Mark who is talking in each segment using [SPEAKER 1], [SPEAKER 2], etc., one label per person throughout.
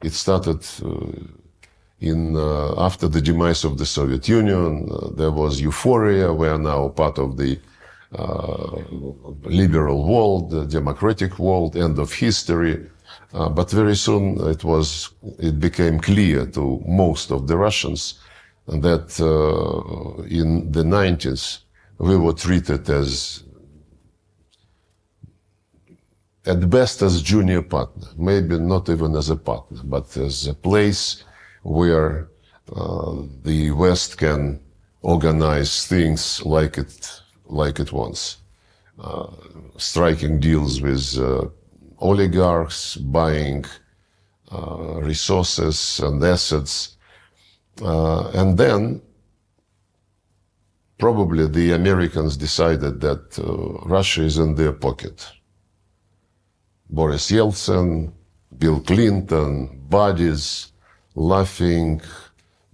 [SPEAKER 1] It started after the demise of the Soviet Union. There was euphoria. We are now part of the liberal world, the democratic world, end of history. But very soon it became clear to most of the Russians that in the 90s we were treated as, at best, as junior partner, maybe not even as a partner, but as a place where the West can organize things like it wants, striking deals with oligarchs, buying resources and assets, and then probably the Americans decided that Russia is in their pocket. Boris Yeltsin, Bill Clinton, buddies, laughing,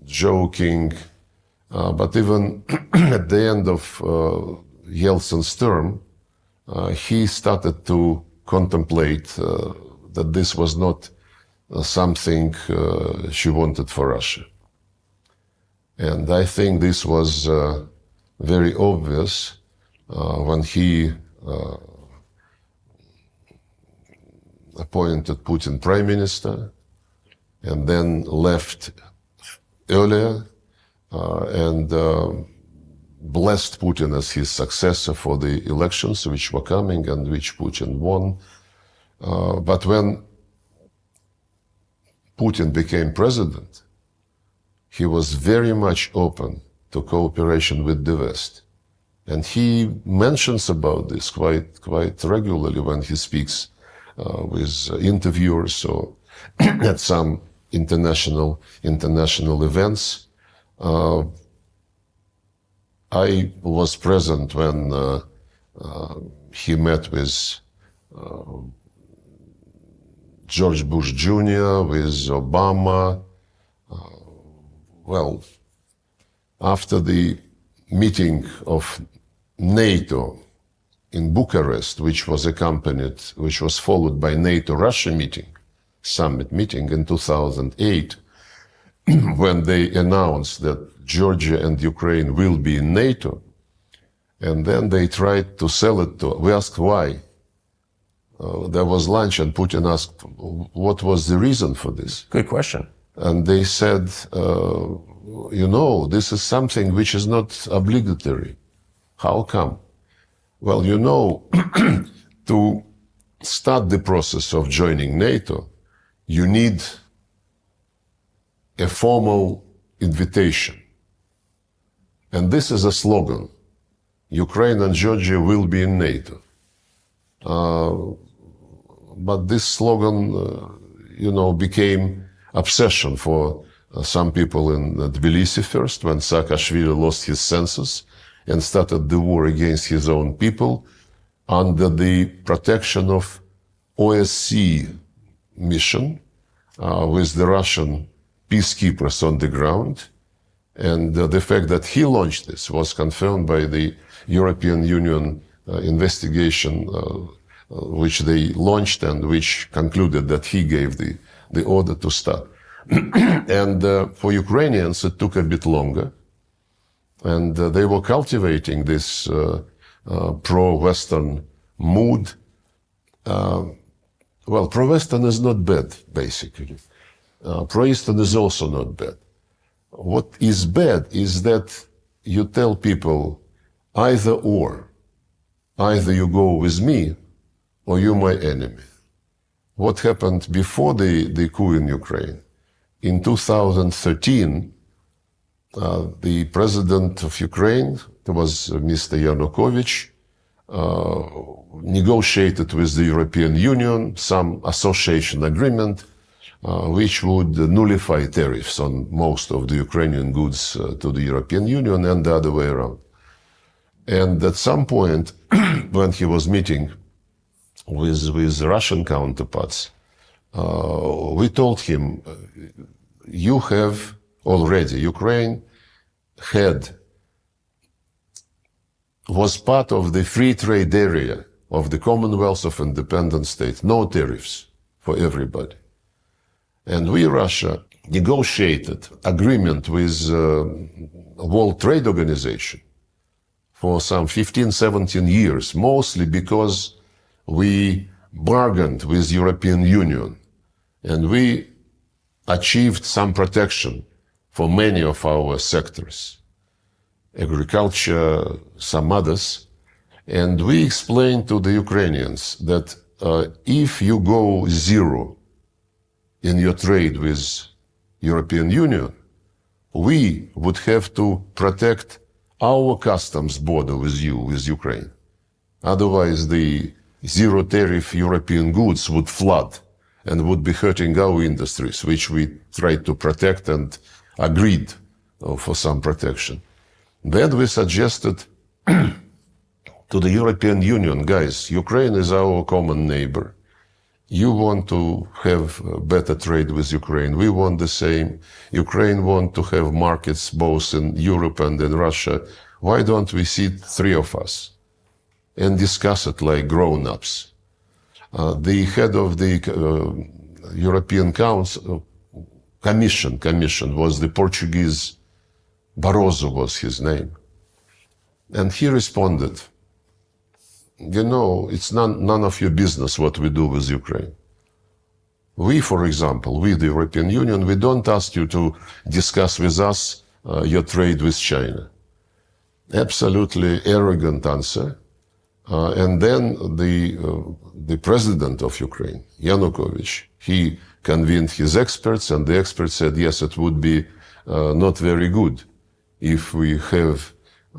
[SPEAKER 1] joking, but even at the end of Yeltsin's term, he started to contemplate that this was not something she wanted for Russia. And I think this was very obvious when he appointed Putin prime minister and then left earlier and blessed Putin as his successor for the elections which were coming and which Putin won. But when Putin became president, he was very much open to cooperation with the West. And he mentions about this quite regularly when he speaks with interviewers or at some international events. I was present when he met with George Bush Jr., with Obama. Well, after the meeting of NATO in Bucharest, which was followed by NATO-Russia summit meeting in 2008, when they announced that Georgia and Ukraine will be in NATO, and then they tried to sell it to, we asked why. There was lunch and Putin asked, what was the reason for this?
[SPEAKER 2] Good question.
[SPEAKER 1] And they said, this is something which is not obligatory. How come? Well, to start the process of joining NATO, you need a formal invitation. And this is a slogan. Ukraine and Georgia will be in NATO. But this slogan, became obsession for some people in Tbilisi first, when Saakashvili lost his senses and started the war against his own people under the protection of OSCE mission with the Russian peacekeepers on the ground. And the fact that he launched this was confirmed by the European Union investigation which they launched and which concluded that he gave the order to start. And for Ukrainians, it took a bit longer. And they were cultivating this pro-Western mood. Well, pro-Western is not bad, basically. Pro-Eastern is also not bad. What is bad is that you tell people either or. Either you go with me or you're my enemy. What happened before the coup in Ukraine? In 2013, the president of Ukraine, it was Mr. Yanukovych, negotiated with the European Union some association agreement which would nullify tariffs on most of the Ukrainian goods to the European Union and the other way around. And at some point, when he was meeting with Russian counterparts, we told him, you have already, Ukraine was part of the free trade area of the Commonwealth of Independent States, no tariffs for everybody. And we, Russia, negotiated agreement with World Trade Organization for some 15, 17 years, mostly because we bargained with European Union and we achieved some protection for many of our sectors, agriculture, some others. And we explained to the Ukrainians that if you go zero in your trade with European Union, we would have to protect our customs border with you, with Ukraine. Otherwise, the zero tariff European goods would flood and would be hurting our industries, which we tried to protect and agreed for some protection. Then we suggested to the European Union, guys, Ukraine is our common neighbor. You want to have better trade with Ukraine. We want the same. Ukraine want to have markets both in Europe and in Russia. Why don't we sit three of us and discuss it like grown-ups? The head of the European Council, Commission was the Portuguese, Barroso was his name. And he responded, you know, it's none of your business what we do with Ukraine. We, for example, we, the European Union, we don't ask you to discuss with us your trade with China. Absolutely arrogant answer. And then the president of Ukraine, Yanukovych, he convened his experts, and the experts said, yes, it would be not very good if we have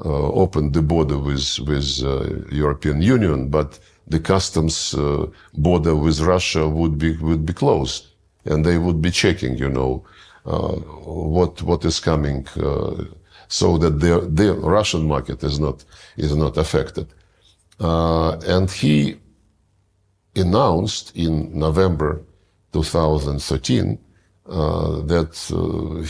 [SPEAKER 1] opened the border with European Union, but the customs border with Russia would be closed, and they would be checking, you know, what is coming, so that the Russian market is not affected. And he announced in November 2013 that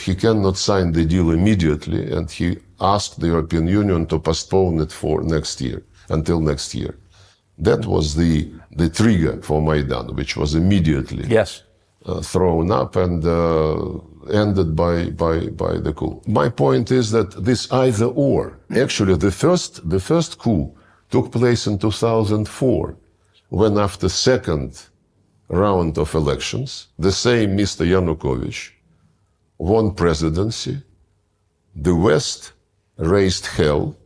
[SPEAKER 1] he cannot sign the deal immediately, and he asked the European Union to postpone it for next year, until next year. That was the trigger for Maidan, which was immediately thrown up and ended by the coup. My point is that this either or, actually the first coup took place in 2004, when after second round of elections, the same Mr. Yanukovych won presidency, the West raised hell,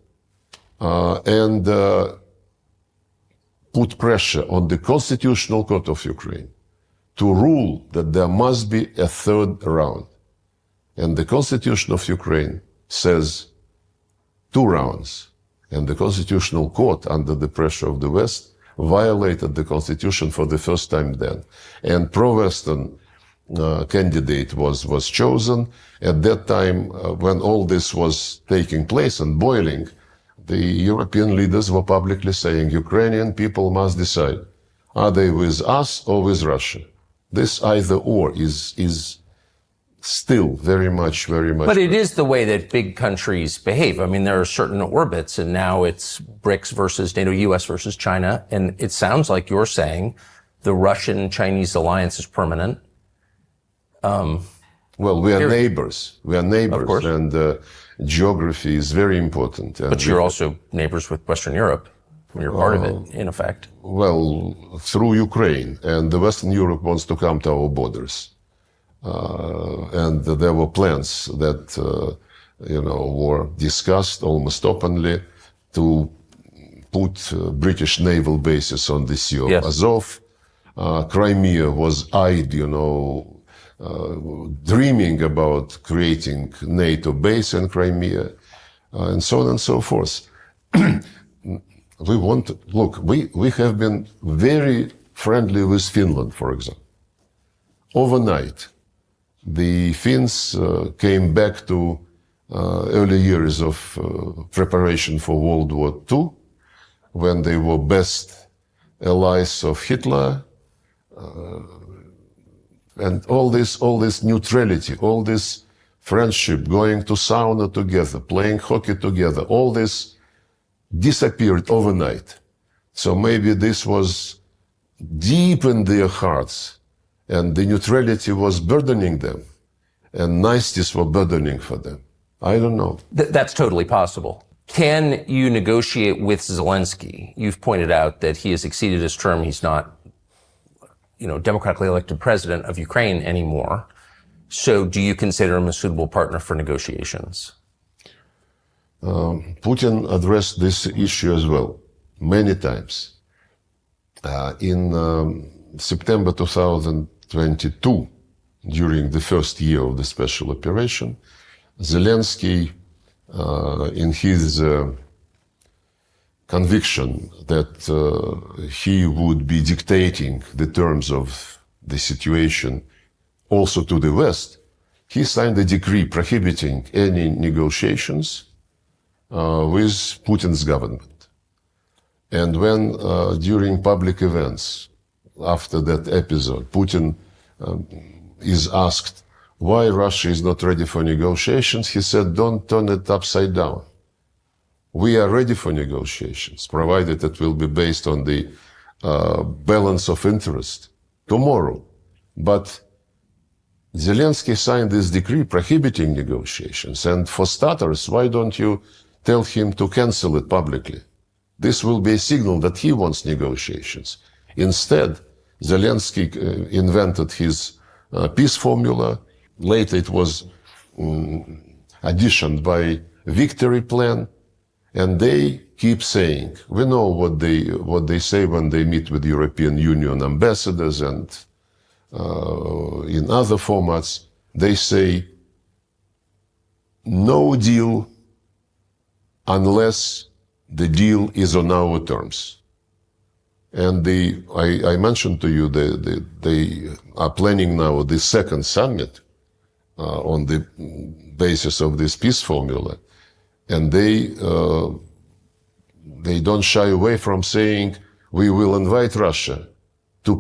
[SPEAKER 1] and put pressure on the Constitutional Court of Ukraine to rule that there must be a third round. And the Constitution of Ukraine says 2 rounds. And the Constitutional Court, under the pressure of the West, violated the Constitution for the first time then. And pro-Western candidate was chosen. At that time, when all this was taking place and boiling, the European leaders were publicly saying, Ukrainian people must decide, are they with us or with Russia? This either or is still very much. But
[SPEAKER 2] it is the way that big countries behave. I mean, there are certain orbits, and now it's BRICS versus NATO, US versus China. And it sounds like you're saying the Russian-Chinese alliance is permanent.
[SPEAKER 1] Well, we are neighbors. We are neighbors.
[SPEAKER 2] Of course.
[SPEAKER 1] And geography is very important.
[SPEAKER 2] But you're also neighbors with Western Europe. You're part of it, in effect.
[SPEAKER 1] Well, through Ukraine. And the Western Europe wants to come to our borders. And there were plans that, were discussed almost openly to put British naval bases on the Sea of Azov. Crimea was eyed, dreaming about creating NATO base in Crimea, and so on and so forth. We have been very friendly with Finland, for example. Overnight, the Finns came back to early years of preparation for World War II, when they were best allies of Hitler, and all this neutrality, all this friendship, going to sauna together, playing hockey together, all this disappeared overnight. So maybe this was deep in their hearts, and the neutrality was burdening them, and niceties were burdening for them. I don't know.
[SPEAKER 2] That's totally possible. Can you negotiate with Zelensky? You've pointed out that he has exceeded his term. He's not, democratically elected president of Ukraine anymore. So do you consider him a suitable partner for negotiations?
[SPEAKER 1] Putin addressed this issue as well, many times. In September 2022, during the first year of the special operation, Zelensky, in his conviction that he would be dictating the terms of the situation also to the West, he signed a decree prohibiting any negotiations with Putin's government. And when during public events, after that episode, Putin is asked why Russia is not ready for negotiations, he said, don't turn it upside down. We are ready for negotiations, provided it will be based on the balance of interest tomorrow. But Zelensky signed this decree prohibiting negotiations. And for starters, why don't you tell him to cancel it publicly? This will be a signal that he wants negotiations. Instead, Zelensky invented his peace formula. Later it was additioned by victory plan. And they keep saying, we know what they say when they meet with European Union ambassadors and in other formats, they say, no deal unless the deal is on our terms. And I mentioned to you, they are planning now the second summit on the basis of this peace formula. And they don't shy away from saying, we will invite Russia to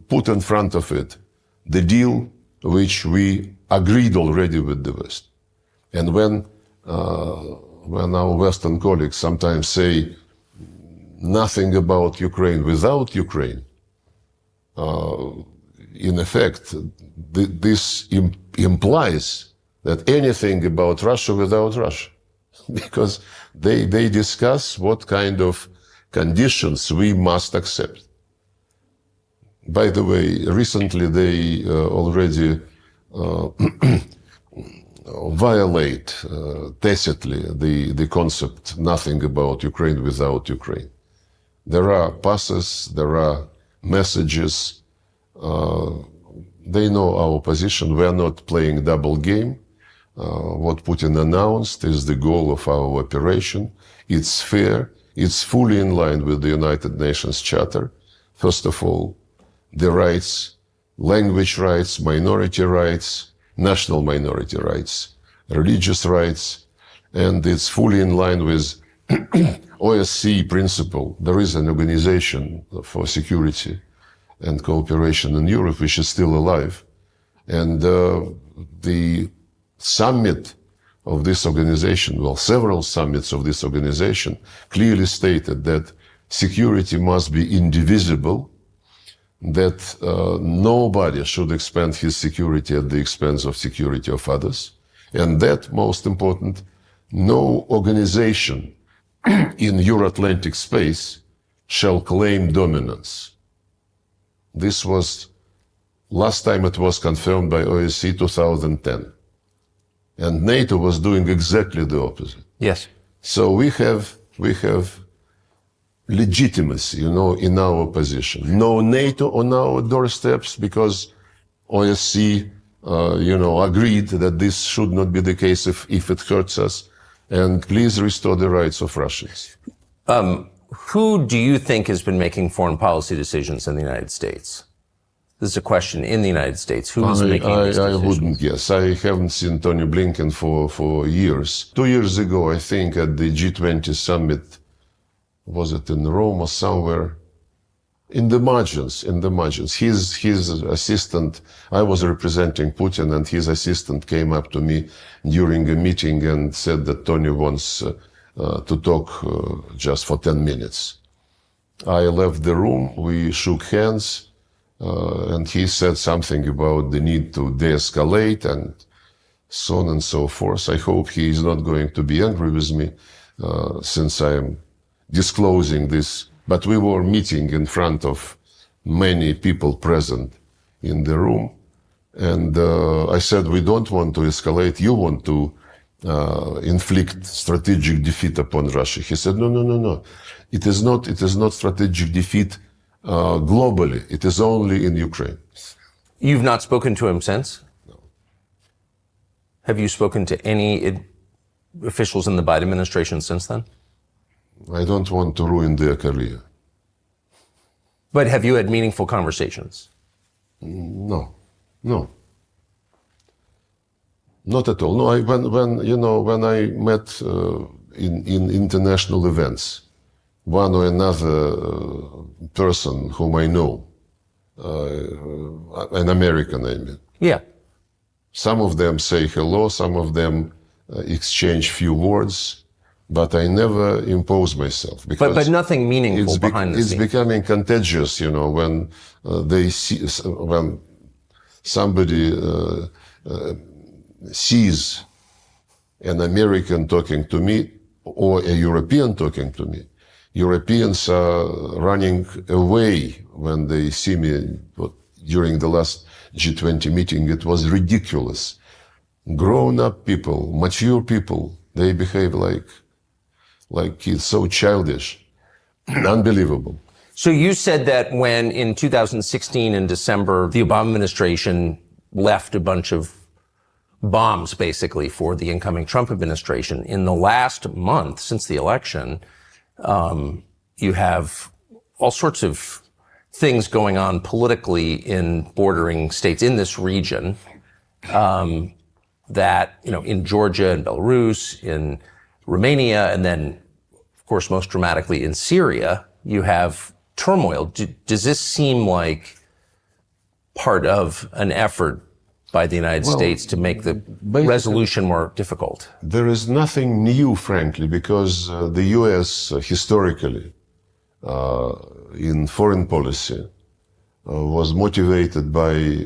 [SPEAKER 1] put in front of it the deal which we agreed already with the West. And when our Western colleagues sometimes say nothing about Ukraine without Ukraine, in effect, this implies that anything about Russia without Russia, because they discuss what kind of conditions we must accept. By the way, recently they already violate tacitly the concept nothing about Ukraine without Ukraine. There are passes, there are messages. They know our position. We are not playing double game. What Putin announced is the goal of our operation. It's fair. It's fully in line with the United Nations Charter. First of all, the rights, language rights, minority rights, national minority rights, religious rights, and it's fully in line with OSCE principle. There is an organization for security and cooperation in Europe which is still alive. And the summit of this organization, well, several summits of this organization clearly stated that security must be indivisible, that nobody should expand his security at the expense of security of others, and that, most important, no organization in Euro-Atlantic space shall claim dominance. This was, last time it was confirmed by OSCE 2010. And NATO was doing exactly the opposite.
[SPEAKER 2] Yes.
[SPEAKER 1] So we have legitimacy, in our position. No NATO on our doorsteps because OSCE, agreed that this should not be the case if it hurts us. And please restore the rights of Russians.
[SPEAKER 2] Who do you think has been making foreign policy decisions in the United States? This is a question in the United States. Who's making these decisions?
[SPEAKER 1] I wouldn't guess. I haven't seen Tony Blinken for years. 2 years ago, I think, at the G20 summit, was it in Rome or somewhere? In the margins. His assistant, I was representing Putin, and his assistant came up to me during a meeting and said that Tony wants to talk just for 10 minutes. I left the room, we shook hands, and he said something about the need to de-escalate and so on and so forth. I hope he is not going to be angry with me since I am disclosing this. But we were meeting in front of many people present in the room. And I said, we don't want to escalate. You want to inflict strategic defeat upon Russia. He said, no. It is not strategic defeat globally. It is only in Ukraine.
[SPEAKER 2] You've not spoken to him since?
[SPEAKER 1] No.
[SPEAKER 2] Have you spoken to any officials in the Biden administration since then?
[SPEAKER 1] I don't want to ruin their career.
[SPEAKER 2] But have you had meaningful conversations?
[SPEAKER 1] No. Not at all. No, when I met in international events, one or another person whom I know, an American, I mean.
[SPEAKER 2] Yeah.
[SPEAKER 1] Some of them say hello, some of them exchange few words, but I never impose myself. Because
[SPEAKER 2] but nothing meaningful behind the scenes.
[SPEAKER 1] It's becoming contagious, when they see, when somebody sees an American talking to me or a European talking to me. Europeans are running away when they see me. During the last G20 meeting, it was ridiculous. Grown-up people, mature people, they behave like kids, so childish, unbelievable.
[SPEAKER 2] So you said that when in 2016 in December, the Obama administration left a bunch of bombs basically for the incoming Trump administration. In the last month since the election, you have all sorts of things going on politically in bordering states in this region, that, in Georgia and Belarus, in Romania, and then, of course, most dramatically in Syria, you have turmoil. Does this seem like part of an effort by the United States to make the resolution more difficult?
[SPEAKER 1] There is nothing new, frankly, because the U.S. Historically, in foreign policy, was motivated by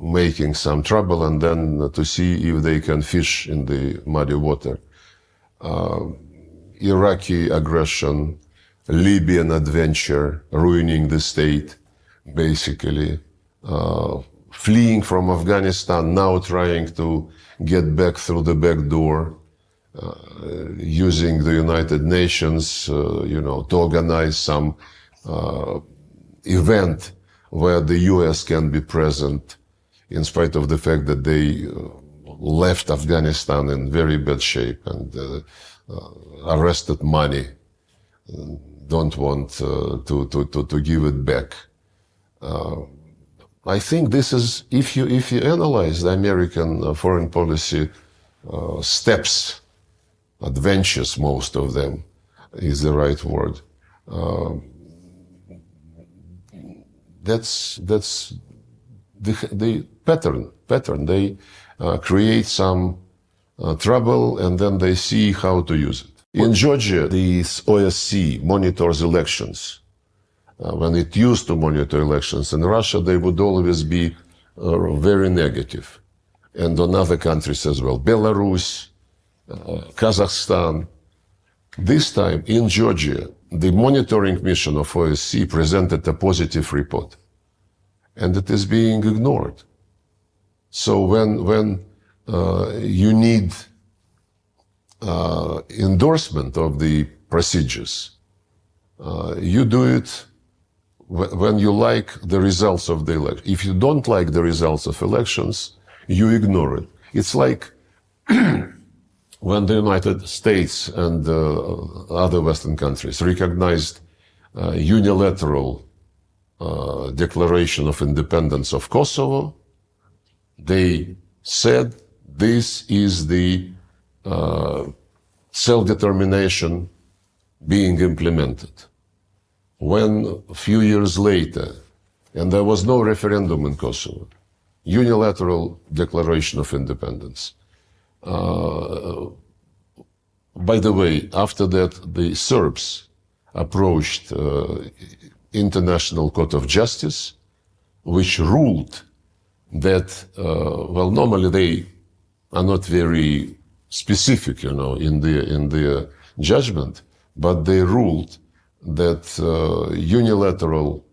[SPEAKER 1] making some trouble and then to see if they can fish in the muddy water. Iraqi aggression, Libyan adventure, ruining the state, basically. Fleeing from Afghanistan, now trying to get back through the back door, using the United Nations, to organize some event where the US can be present, in spite of the fact that they left Afghanistan in very bad shape and arrested money, don't want to give it back. I think this is, if you analyze the American foreign policy steps, adventures, most of them is the right word. That's the pattern. They create some trouble and then they see how to use it. In Georgia, the OSCE monitors elections. When it used to monitor elections in Russia, they would always be very negative. And on other countries as well, Belarus, Kazakhstan. This time in Georgia, the monitoring mission of OSCE presented a positive report. And it is being ignored. So when you need endorsement of the procedures, you do it when you like the results of the election. If you don't like the results of elections, you ignore it. It's like when the United States and other Western countries recognized unilateral declaration of independence of Kosovo, they said this is the self-determination being implemented. When a few years later, and there was no referendum in Kosovo, unilateral declaration of independence. By the way, after that, the Serbs approached International Court of Justice which ruled that, well, normally they are not very specific, in their judgment, but they ruled that unilateral,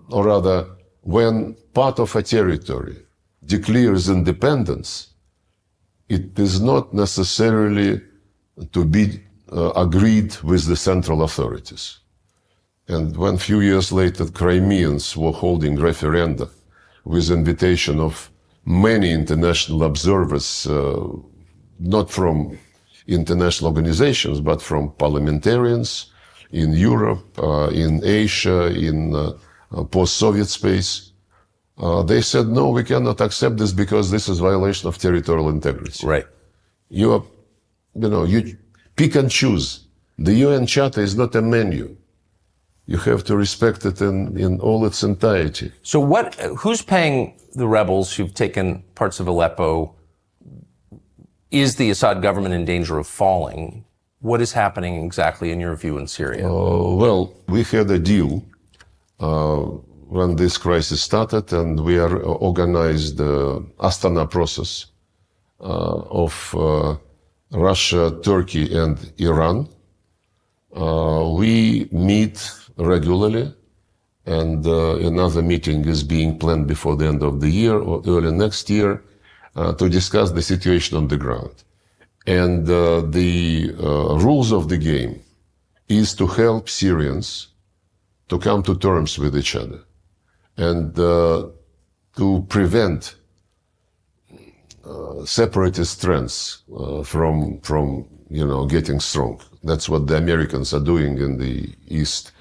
[SPEAKER 1] or rather, when part of a territory declares independence, it is not necessarily to be agreed with the central authorities. And when a few years later Crimeans were holding referenda with invitation of many international observers, not from international organizations, but from parliamentarians in Europe, in Asia, in post-Soviet space, they said, no, we cannot accept this because this is violation of territorial integrity.
[SPEAKER 2] Right.
[SPEAKER 1] You pick and choose. The UN Charter is not a menu. You have to respect it in all its entirety.
[SPEAKER 2] So who's paying the rebels who've taken parts of Aleppo? Is the Assad government in danger of falling? What is happening exactly in your view in Syria?
[SPEAKER 1] Well, we had a deal when this crisis started, and we are organized the Astana process of Russia, Turkey, and Iran. We meet regularly, and another meeting is being planned before the end of the year or early next year to discuss the situation on the ground. And the rules of the game is to help Syrians to come to terms with each other and to prevent separatist trends from getting strong. That's what the Americans are doing in the east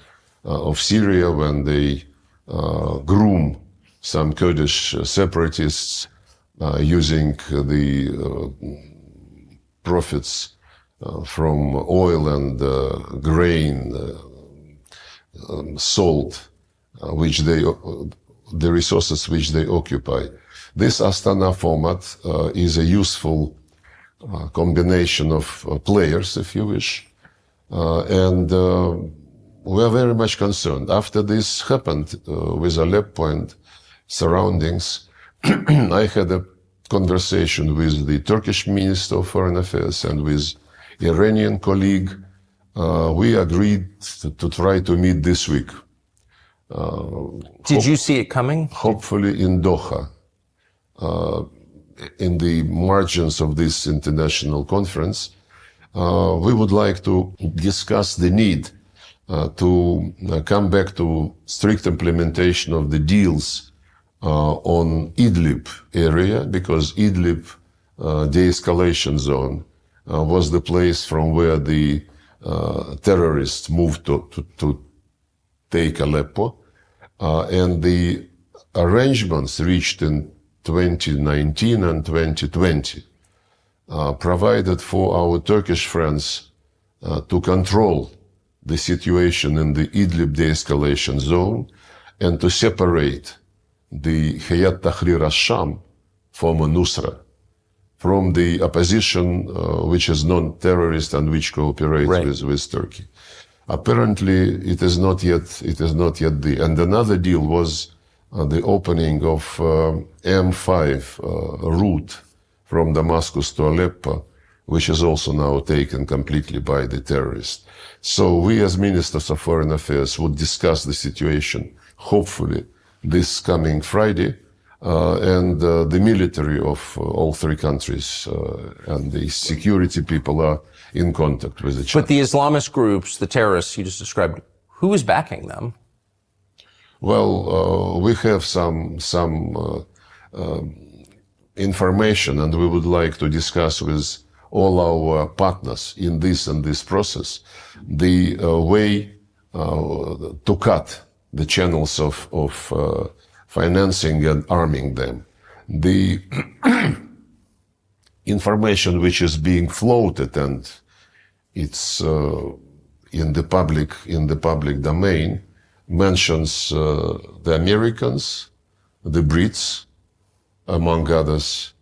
[SPEAKER 1] of Syria when they groom some Kurdish separatists using the profits from oil and grain, salt, the resources which they occupy. This Astana format is a useful combination of players, if you wish, and we are very much concerned. After this happened with Aleppo and surroundings, I had a conversation with the Turkish Minister of Foreign Affairs and with Iranian colleague. We agreed to try to meet this week.
[SPEAKER 2] Did you see it coming?
[SPEAKER 1] Hopefully in Doha, in the margins of this international conference. We would like to discuss the need to come back to strict implementation of the deals on Idlib area, because Idlib de-escalation zone was the place from where the terrorists moved to take Aleppo, and the arrangements reached in 2019 and 2020 provided for our Turkish friends to control the situation in the Idlib de-escalation zone and to separate the Hayat Tahrir al-Sham, former Nusra, from the opposition, which is non-terrorist and which cooperates with Turkey. Apparently, it is not yet the. And another deal was the opening of M5 route from Damascus to Aleppo, which is also now taken completely by the terrorists. So we as ministers of foreign affairs would discuss the situation, hopefully, this coming Friday, and the military of all three countries and the security people are in contact with each other.
[SPEAKER 2] But the Islamist groups, the terrorists you just described, who is backing them?
[SPEAKER 1] Well, we have some information, and we would like to discuss with all our partners in this process the way to cut the channels of financing and arming them. The information which is being floated, and it's in the public domain, mentions the Americans, the Brits, among others.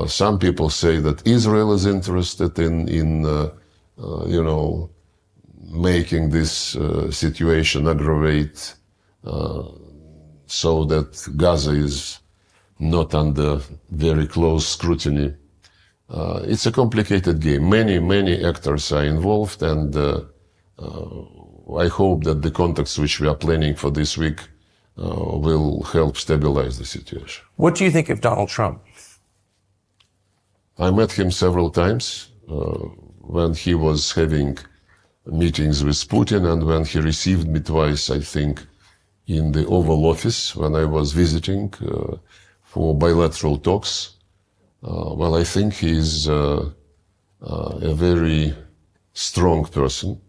[SPEAKER 1] Some people say that Israel is interested in making this situation aggravate so that Gaza is not under very close scrutiny. It's a complicated game. Many actors are involved, and I hope that the contacts which we are planning for this week will help stabilize the situation.
[SPEAKER 2] What do you think of Donald Trump?
[SPEAKER 1] I met him several times when he was having meetings with Putin, and when he received me twice, I think, in the Oval Office when I was visiting for bilateral talks. Well, I think he's a very strong person,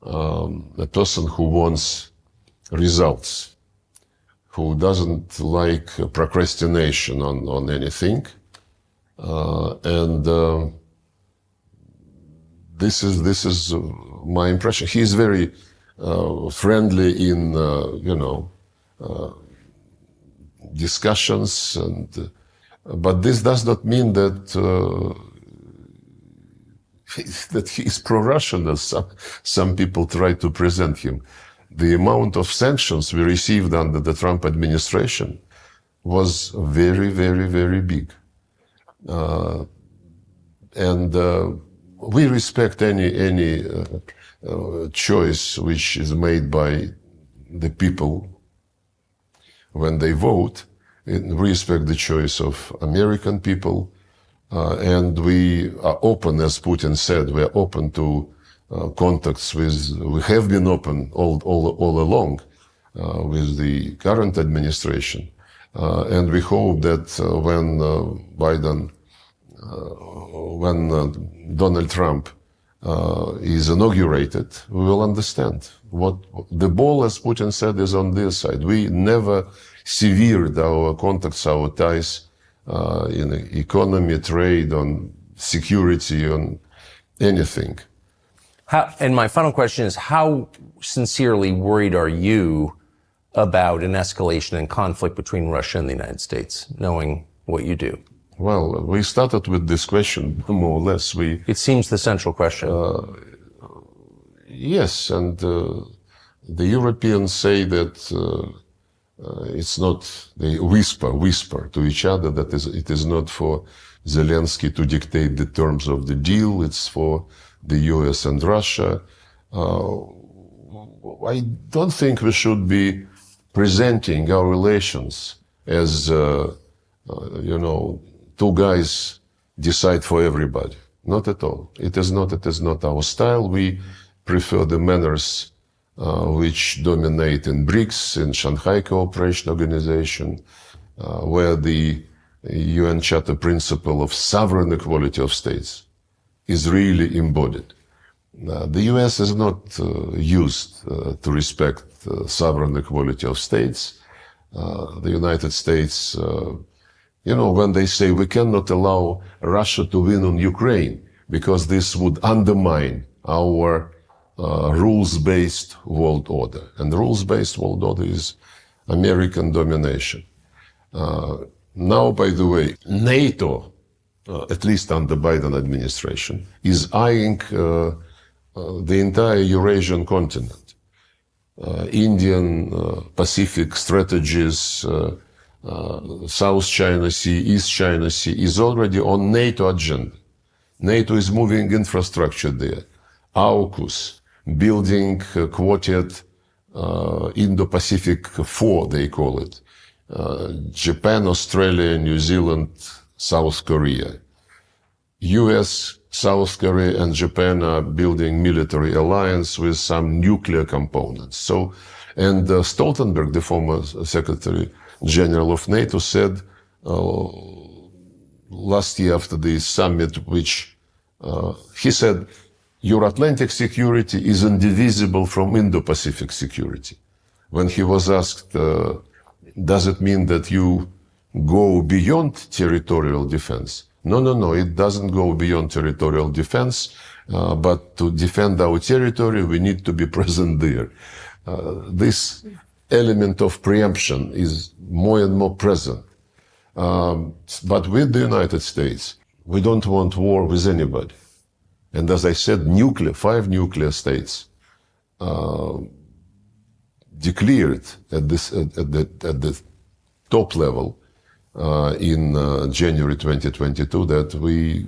[SPEAKER 1] a person who wants results, who doesn't like procrastination on anything. And this is my impression. He's very friendly in, discussions, but this does not mean that that he is pro-Russian, as some people try to present him. The amount of sanctions we received under the Trump administration was very, very, very big. And we respect any choice which is made by the people when they vote. We respect the choice of American people, and we are open, as Putin said, we are open to contacts with, we have been open all along with the current administration. And we hope that when Donald Trump is inaugurated, we will understand what the ball, as Putin said, is on their side. We never severed our contacts, our ties in economy, trade, on security, on anything.
[SPEAKER 2] And my final question is, how sincerely worried are you about an escalation in conflict between Russia and the United States, knowing what you do?
[SPEAKER 1] Well, we started with this question, more or less.
[SPEAKER 2] It seems the central question.
[SPEAKER 1] Yes, and the Europeans say that it's not, they whisper to each other that it is not for Zelensky to dictate the terms of the deal, it's for the US and Russia. I don't think we should be presenting our relations as, two guys decide for everybody. Not at all. It is not our style. We prefer the manners which dominate in BRICS, in Shanghai Cooperation Organization, where the UN Charter principle of sovereign equality of states is really embodied. The US is not used to respect sovereign equality of states. The United States, when they say we cannot allow Russia to win on Ukraine because this would undermine our rules-based world order. And rules-based world order is American domination. Now, by the way, NATO, at least under Biden administration, is eyeing the entire Eurasian continent. Indian, Pacific strategies, South China Sea, East China Sea is already on NATO agenda. NATO is moving infrastructure there. AUKUS, building Quartet Indo-Pacific 4, they call it. Japan, Australia, New Zealand, South Korea. US, South Korea, and Japan are building military alliance with some nuclear components. So, and Stoltenberg, the former Secretary General of NATO, said last year after the summit, which he said, Euro-Atlantic security is indivisible from Indo-Pacific security. When he was asked, does it mean that you go beyond territorial defense? No, it doesn't go beyond territorial defense, but to defend our territory, we need to be present there. This element of preemption is more and more present. But with the United States, we don't want war with anybody. And as I said, 5 nuclear states declared at the top level in January 2022 that we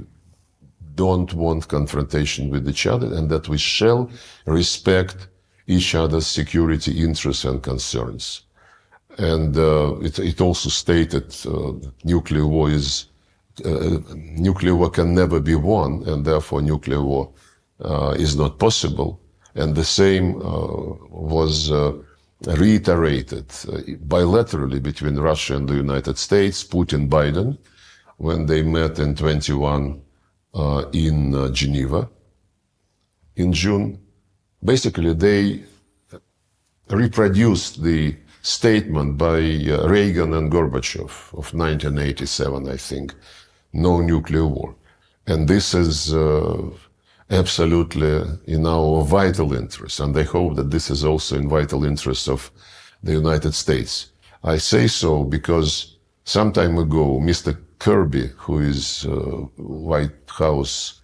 [SPEAKER 1] don't want confrontation with each other and that we shall respect each other's security interests and concerns. And it also stated nuclear war can never be won, and therefore nuclear war is not possible. And the same was reiterated bilaterally between Russia and the United States, Putin, Biden, when they met in 21 in Geneva in June. Basically, they reproduced the statement by Reagan and Gorbachev of 1987, I think, no nuclear war. And this is absolutely in our vital interest, and I hope that this is also in vital interest of the United States. I say so because some time ago, Mr. Kirby, who is White House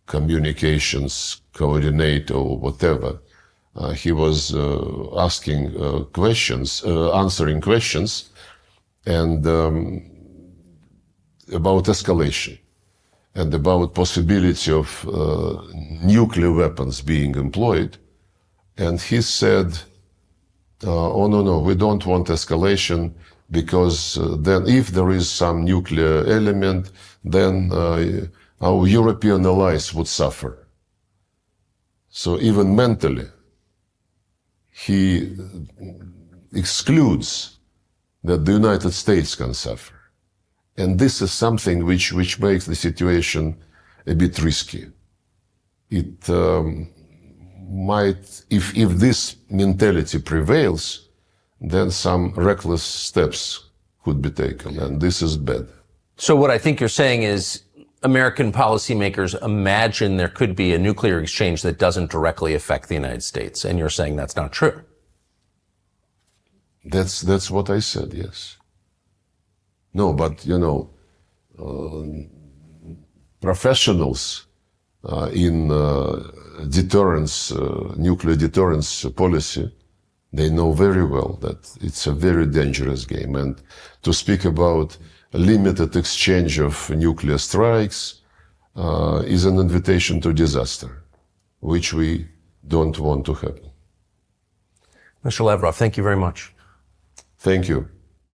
[SPEAKER 1] communications coordinator or whatever, he was answering questions, and about escalation and about possibility of nuclear weapons being employed. And he said, oh, no, we don't want escalation because then if there is some nuclear element, then our European allies would suffer. So even mentally, he excludes that the United States can suffer. And this is something which makes the situation a bit risky. It might, if this mentality prevails, then some reckless steps could be taken, and this is bad.
[SPEAKER 2] So what I think you're saying is American policymakers imagine there could be a nuclear exchange that doesn't directly affect the United States, and you're saying that's not true.
[SPEAKER 1] That's what I said, yes. No, but, professionals in deterrence, nuclear deterrence policy, they know very well that it's a very dangerous game. And to speak about a limited exchange of nuclear strikes is an invitation to disaster, which we don't want to happen.
[SPEAKER 2] Mr. Lavrov, thank you very much.
[SPEAKER 1] Thank you.